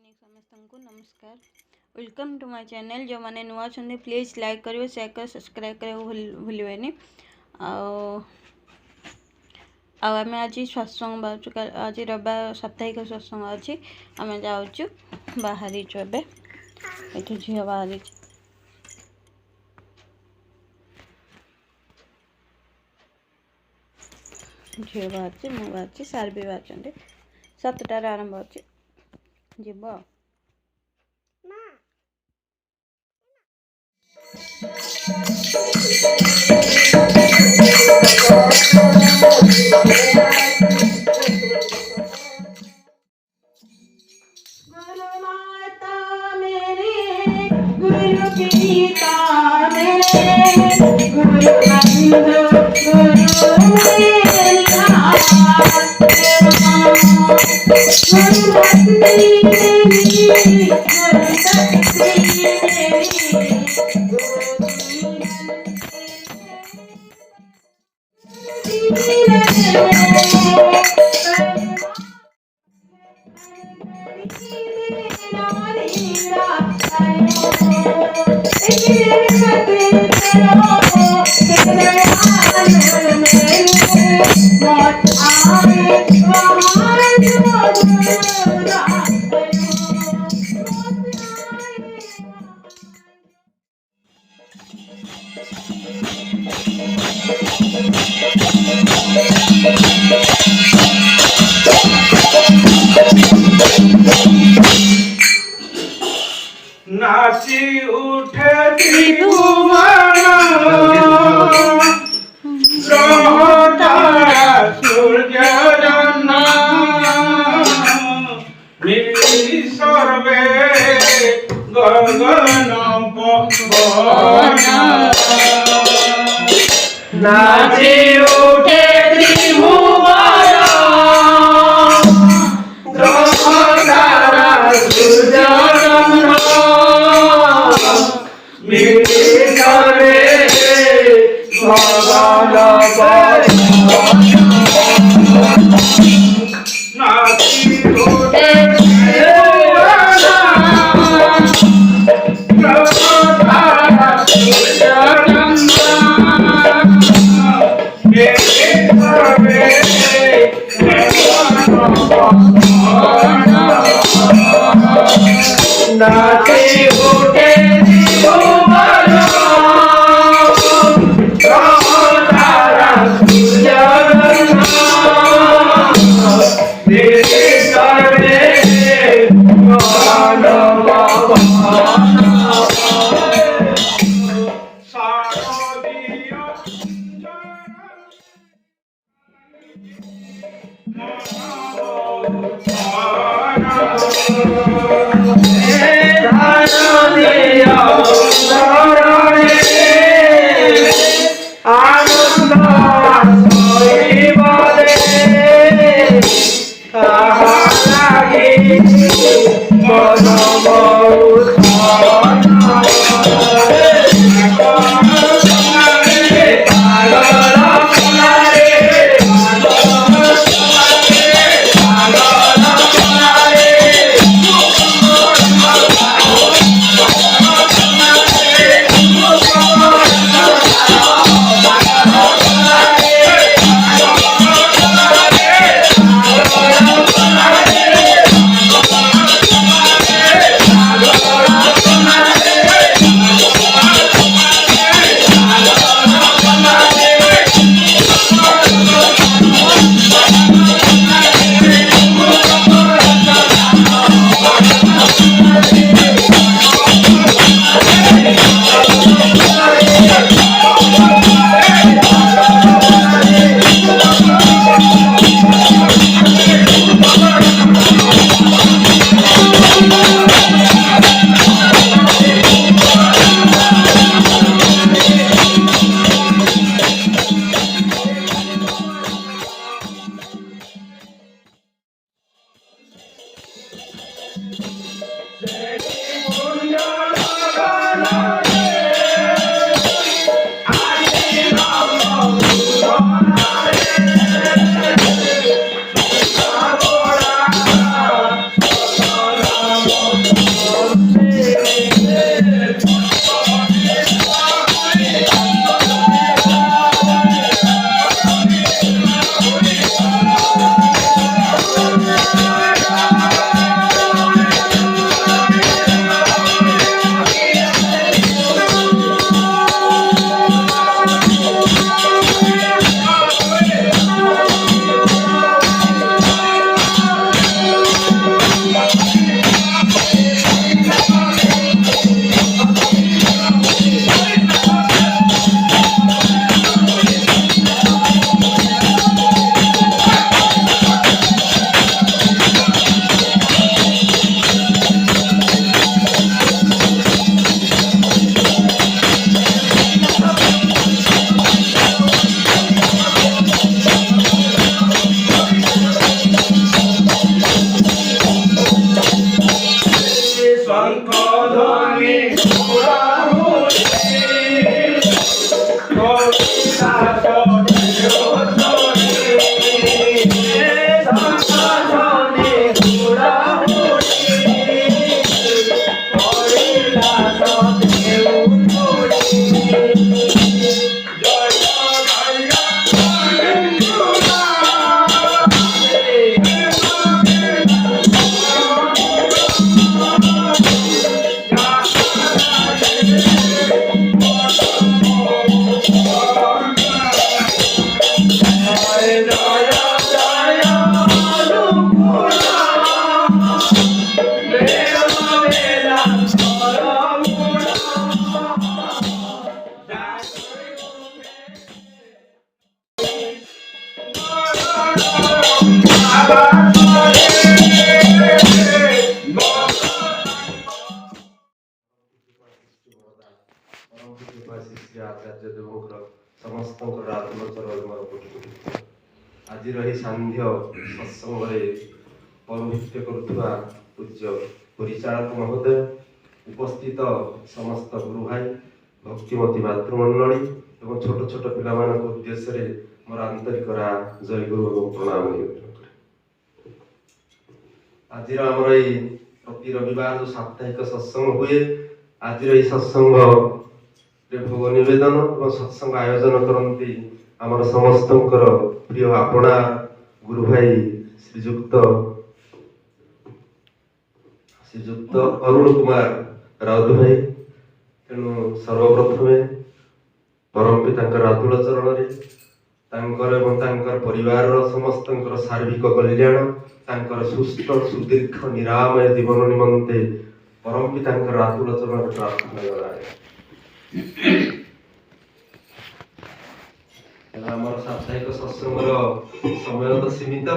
Morning समस्त नमस्कार। Welcome to my channel. जो मैंने नुआ छंदे प्लीज लाइक करियो, शेयर कर, सब्सक्राइब करियो भूलिबेनी। आम आज सत्संग बाजू आज रविवार साप्ताहिक सत्संग अच्छी आम जाऊँ बाहरी एवं झील बाहरी झील बाहर मु बाहर सार भी बाहर 7टार आरंभ अच्छे जीव गुरु पिता मेरे गुरु बंधु गुरु मेरा गुरु भक्ति देवी गुरु शक्ति देवी नाची उठे त्रिभुवन तारा सूर्य जन्म मिली सर्वे गगन पवन नाची उठे त्रिभुवन तारा सूर्य नाची उठे শঙ্খ ধ্বনি হুড়াহুড়ি কৈলাস ঢেউতরি শঙ্খ ধ্বনি হুড়াহুড়ি কৈলাস ঢেউতরি জয় ଆଚାର୍ଯ୍ୟ ଦେବଙ୍କର ସମସ୍ତଙ୍କର ଆତ୍ମଚରଣ ଆଜିର ଏହି ସାନ୍ଧ୍ୟ ସତ୍ସଙ୍ଗରେ ପୌରୋହିତ୍ୟ କରୁଥିବା ପୂଜ୍ୟ ପରିଚାଳକ ମହୋଦୟ, ଉପସ୍ଥିତ ସମସ୍ତ ଗୁରୁ ଭାଇ, ଭକ୍ତିମତୀ ମାତୃମଣ୍ଡଳୀ ଏବଂ ଛୋଟ ଛୋଟ ପିଲାମାନଙ୍କ ଉଦ୍ଦେଶ୍ୟରେ ମୋର ଆନ୍ତରିକ ଜୟ ଗୁରୁ ଏବଂ ପ୍ରଣାମ ନିବେଦନ କରେ। ଆଜିର ଆମର ଏଇ ପ୍ରତି ରବିବାର ଯେଉଁ ସାପ୍ତାହିକ ସତ୍ସଙ୍ଗ ହୁଏ, ଆଜିର ଏହି ସତ୍ସଙ୍ଗ ଭୋଗ ନିବେଦନ ଏବଂ ସତ୍ସଙ୍ଗ ଆୟୋଜନ କରନ୍ତି ଆମର ସମସ୍ତଙ୍କର ପ୍ରିୟ ଆପଣା ଗୁରୁ ଭାଇ ଶ୍ରୀଯୁକ୍ତ ଅରୁଣ କୁମାର ରାଉତ ଭାଇ। ତେଣୁ ସର୍ବପ୍ରଥମେ ପରମ ପିତାଙ୍କର ଆତୁଳ ଚରଣରେ ତାଙ୍କର ଏବଂ ତାଙ୍କର ପରିବାରର ସମସ୍ତଙ୍କର ସାର୍ବିକ କଲ୍ୟାଣ, ତାଙ୍କର ସୁସ୍ଥ ସୁଦୀର୍ଘ ନିରାମୟ ଜୀବନ ନିମନ୍ତେ ପରମ ପିତାଙ୍କର ଆତୁଳ ଚରଣରେ ପ୍ରାର୍ଥନା କରାଯାଏ। ଆମର ସାପ୍ତାହିକ ସତ୍ସଙ୍ଗର ସମୟ ତ ସୀମିତ,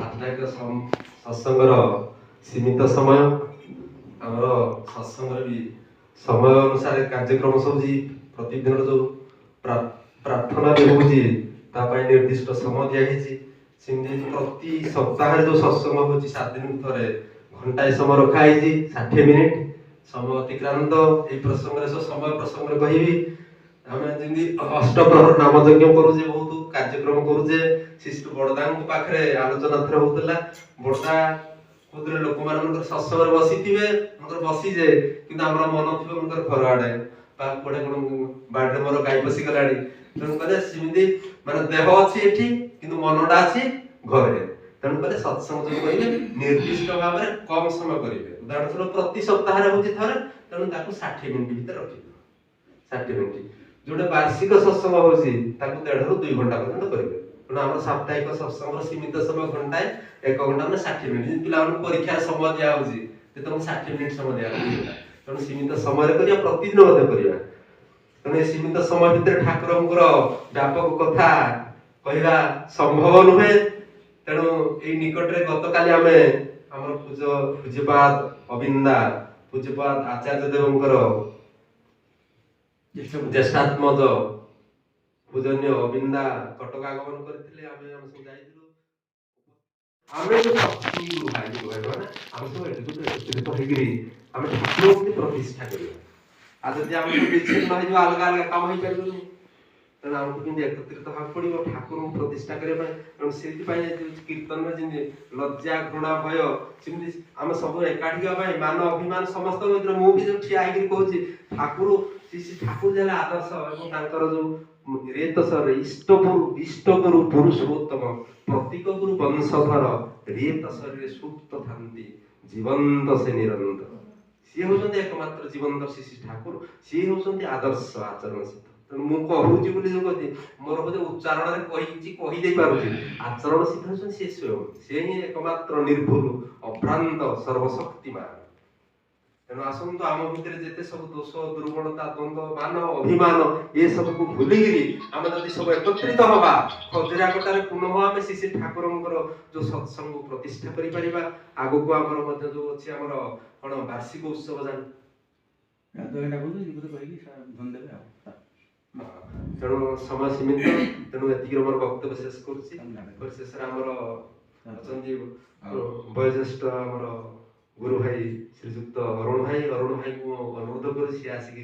ସାପ୍ତାହିକ ସତ୍ସଙ୍ଗର ସୀମିତ ସମୟ, ଆମର ସତ୍ସଙ୍ଗର ବି ସମୟ ଅନୁସାରେ କାର୍ଯ୍ୟକ୍ରମ ସବୁ ପ୍ରତିଦିନର ଯୋଉ ପ୍ରାର୍ଥନା ବି ହଉଛି ତା ପାଇଁ ନିର୍ଦ୍ଦିଷ୍ଟ ସମୟ ଦିଆହେଇଛି। ସେମିତି ପ୍ରତି ସପ୍ତାହରେ ଯୋଉ ସତ୍ସଙ୍ଗ ହଉଛି 7 ଦିନ ଥରେ ଘଣ୍ଟାଏ ସମୟ ରଖା ହେଇଛି, 60 ମିନିଟ୍ ସମୟ ଅତିକ୍ରାନ୍ତ। এই ପ୍ରସଙ୍ଗରେ ସମୟ ପ୍ରସଙ୍ଗରେ କହିବି, ଆମେ ଯେମିତି ଅଷ୍ଟପ୍ରହର ନାମ ଯଜ୍ଞ କରୁଛେ, ବହୁତ କାର୍ଯ୍ୟକ୍ରମ କରୁଛେ, ଶିଶୁ ବଡଦାଙ୍କ ପାଖରେ ଆଲୋଚନା ଥରେ ହଉଥିଲା। ବଡଦା କହୁଥିଲେ ଲୋକମାନଙ୍କର ସତ୍ସଙ୍ଗରେ ବସିଥିବେ, ବସିଛେ କିନ୍ତୁ ଆମର ମନ ଥିବ ଘର ଆଡେ ବା କୁଆଡେ କଣ ବାଡିରେ ମୋର ଗାଈ ପଶିଗଲାଣି। ତେଣୁ କହିଲେ ସେମିତି ମାନେ ଦେହ ଅଛି ଏଠି କିନ୍ତୁ ମନଟା ଅଛି ଘରେ। ତେଣୁ କହିଲେ ସତ୍ସଙ୍ଗ ଯୋଉ କରିବେ ନିର୍ଦ୍ଦିଷ୍ଟ ଭାବରେ କମ ସମୟ କରିବେ। ଉଦାହରଣ ସ୍ୱରୂପ ପ୍ରତି ସପ୍ତାହରେ ହଉଛି ଥରେ, ତେଣୁ ତାକୁ 60 ମିନିଟ୍ ଭିତରେ ରଖିବେ। 60 ମିନିଟ୍ ଯୋଉଟା ବାର୍ଷିକ ସତ୍ସଙ୍ଗ ହଉଛି ତାକୁ 1.5 ରୁ 2 ଘଣ୍ଟା ପର୍ଯ୍ୟନ୍ତ କରିବେ। ତେଣୁ ଆମର ସାପ୍ତାହିକ ସତ୍ସଙ୍ଗର ସୀମିତ ସମୟ ଘଣ୍ଟାଏ, 1 ଘଣ୍ଟା ମାନେ 60 ମିନିଟ୍। ପିଲାମାନଙ୍କୁ ପରୀକ୍ଷାର ସମୟ ଦିଆ ହଉଛି ତେଣୁ 60 ମିନିଟ୍ ସମୟ ଦିଆ ହଉଛି। ତେଣୁ ସୀମିତ ସମୟରେ କରିବା, ପ୍ରତିଦିନ ମଧ୍ୟ କରିବା। ତେଣୁ ଏ ସୀମିତ ସମୟ ଭିତରେ ଠାକୁରଙ୍କର ବ୍ୟାପକ କଥା କହିବା ସମ୍ଭବ ନୁହେଁ। ତେଣୁ ଏଇ ନିକଟରେ ଗତକାଲି ଆମେ ଆମର ପୂଜ୍ୟପାଦ ଅବିନ୍ଦା ପୂଜ୍ୟପାଦ ଆଚାର୍ଯ୍ୟ ଦେବଙ୍କର ଜ୍ୟେଷ୍ଠାତ୍ମଜ ପୂଜନୀୟ ଅବିନ୍ଦା କଟକ ଆଗମନ କରିଥିଲେ। ଆମେ ସବୁ ଯାଇଥିଲୁ। ଆମେ ଗୁରୁ ଭାଇ ମାନେ ଆମେ ସବୁ ଏକତ୍ରିତ ହେଇକିରି ଆମେ ଠାକୁରଙ୍କୁ ପ୍ରତିଷ୍ଠା କରିବା। ଆଉ ଯଦି ଆମେ ବିଚ୍ଛିନ୍ନ ହେଇଯିବା, ଅଲଗା ଅଲଗା କାମ ହେଇପାରିବନି। ତେଣୁ ଆମକୁ କିନ୍ତୁ ଏକତ୍ରିତ ହେବାକୁ ପଡିବ ଠାକୁରଙ୍କୁ ପ୍ରତିଷ୍ଠା କରିବା ପାଇଁ। ତେଣୁ ସେଇଥିପାଇଁ କୀର୍ତ୍ତନରେ ଯେମିତି ଲଜ୍ଜା ଘୃଣା ଭୟ, ସେମିତି ଆମେ ସବୁ ଏକାଠି ହେବା ପାଇଁ ମାନ ଅଭିମାନ ସମସ୍ତଙ୍କ ଭିତରେ। ମୁଁ ବି ଯୋଉ ଠିଆ ହେଇକିରି କହୁଛି ଠାକୁର ହେଲେ ଆଦର୍ଶ ଏବଂ ତାଙ୍କର ଯୋଉ ରେତସର ଇଷ୍ଟଗୁରୁ ପୁରୁଷୋତ୍ତମ ପ୍ରତୀକ ଗୁରୁ ବଂଶଧର ରେତସରରେ ସୁପ୍ତ ଥାନ୍ତି ଜୀବନ୍ତ ସେ ନିରନ୍ତର। ସିଏ ହଉଛନ୍ତି ଏକମାତ୍ର ଜୀବନ୍ତ ଶ୍ରୀ ଠାକୁର, ସିଏ ହଉଛନ୍ତି ଆଦର୍ଶ ଆଚରଣ ସିଦ୍ଧ। ତେଣୁ ମୁଁ କହୁଛି ବୋଲି ଯୋଉ କହୁଛି ମୋର ବୋଧେ ଉଚ୍ଚାରଣରେ କହିଦେଇ ପାରୁଛି, ଆଚରଣ ସିଦ୍ଧ ହଉଛନ୍ତି ସେ ସ୍ୱୟଂ। ସେ ହିଁ ଏକମାତ୍ର ନିର୍ଭୁଲ ଅଭ୍ରାନ୍ତ ସର୍ବଶକ୍ତିମାନ। ତେଣୁ ଆସନ୍ତୁ ଆମ ଭିତରେ ଯେତେ ସବୁ ଦୋଷ ଦୁର୍ବଳତା ଦ୍ୱନ୍ଦ ମାନ ଅଭିମାନ ଏ ସବୁକୁ ଭୁଲିକିରି ଆମେ ଯଦି ସବୁ ଏକତ୍ରିତ ହବା, ଖଜୁରାକଟାରେ ପୁନଃ ଆମେ ଶ୍ରୀ ଠାକୁରଙ୍କର ଯୋଉ ସତ୍ସଙ୍ଗ ପ୍ରତିଷ୍ଠା କରିପାରିବା। ଆଗକୁ ଆମର ମଧ୍ୟ ଯୋଉ ଅଛି ଆମର କଣ ବାର୍ଷିକ ଉତ୍ସବ ତେଣୁ ସମୟ ସୀମିତ। ତେଣୁ ଏତିକି ମୋର ବକ୍ତବ୍ୟ ଶେଷ କରୁଛି। ଶେଷରେ ଆମର ଅଛନ୍ତି ବୟୋଜ୍ୟେଷ୍ଠ ଆମର गुरु भाई श्रीजुक्त अरुण भाई को अनुरोध कर सी आसिक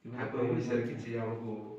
ठाकुर विषय किसी आमको